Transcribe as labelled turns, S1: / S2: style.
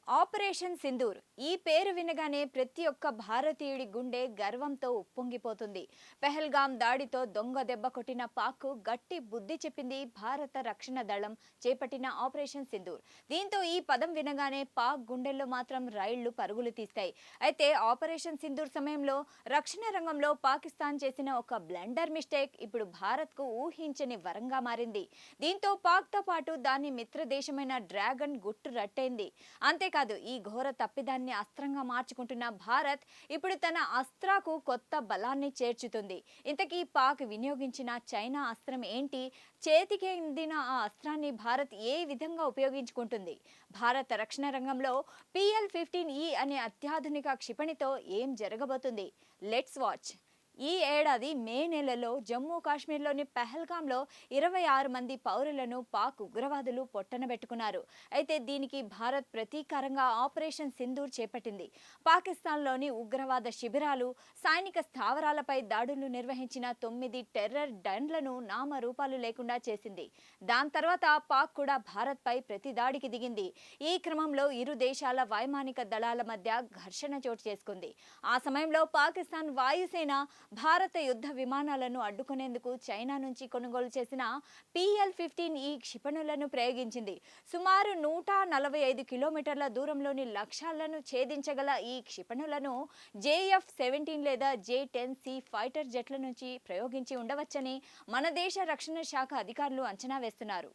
S1: Operation Sindoor ఈ పేరు వినగానే ప్రతి ఒక్క భారతీయుడి గుండె గర్వంతో ఉప్పొంగిపోతుంది. పెహల్గాం దాడితో దొంగ దెబ్బ కొట్టిన పాక్ గట్టి బుద్ధి చెప్పింది. భారత రక్షణ దళం చేపట్టిన ఆపరేషన్ సింధూర్. దీంతో ఈ పదం వినగానే పాక్ గుండెల్లో మాత్రం రైళ్లు పరుగులు తీస్తాయి. అయితే ఆపరేషన్ సింధూర్ సమయంలో రక్షణ రంగంలో పాకిస్తాన్ చేసిన ఒక బ్లండర్ మిస్టేక్ ఇప్పుడు భారత్కు ఊహించని వరంగా మారింది. దీంతో పాక్తో పాటు దాని మిత్ర దేశమైన డ్రాగన్ గుట్టు రట్టయింది. అంతేకాదు, ఈ ఘోర తప్పిదాన్ని అస్త్రంగా మార్చుకుంటున్న భారత్ ఇప్పుడు తన అస్త్రాకు కొత్త బలాన్ని చేర్చుతుంది. ఇంతకీ పాక్ వినియోగించిన చైనా అస్త్రం ఏంటి? చేతికి అందిన ఆ అస్త్రాన్ని భారత్ ఏ విధంగా ఉపయోగించుకుంటుంది? భారత రక్షణ రంగంలో PL-15E అనే అత్యాధునిక క్షిపణితో ఏం జరగబోతుంది? Let's watch. ఈ ఏడాది మే నెలలో జమ్మూ కాశ్మీర్లోని పెహల్గాంలో 26 మంది పౌరులను పాక్ ఉగ్రవాదులు పొట్టనబెట్టుకున్నారు. అయితే దీనికి భారత్ ప్రతీకారంగా ఆపరేషన్ సింధూర్ చేపట్టింది. పాకిస్తాన్లోని ఉగ్రవాద శిబిరాలు, సైనిక స్థావరాలపై దాడులు నిర్వహించిన 9 టెర్రర్ డన్లను నామరూపాలు లేకుండా చేసింది. దాని తర్వాత పాక్ కూడా భారత్పై ప్రతి దాడికి దిగింది. ఈ క్రమంలో ఇరు దేశాల వైమానిక దళాల మధ్య ఘర్షణ చోటు చేసుకుంది. ఆ సమయంలో పాకిస్తాన్ వాయుసేన భారత యుద్ధ విమానాలను అడ్డుకునేందుకు చైనా నుంచి కొనుగోలు చేసిన PL-15E క్షిపణులను ప్రయోగించింది. సుమారు 145 కిలోమీటర్ల దూరంలోని లక్ష్యాలను ఛేదించగల ఈ క్షిపణులను JF-17 లేదా J-10C ఫైటర్ జెట్ల నుంచి ప్రయోగించి ఉండవచ్చని మన దేశ రక్షణ శాఖ అధికారులు అంచనా వేస్తున్నారు.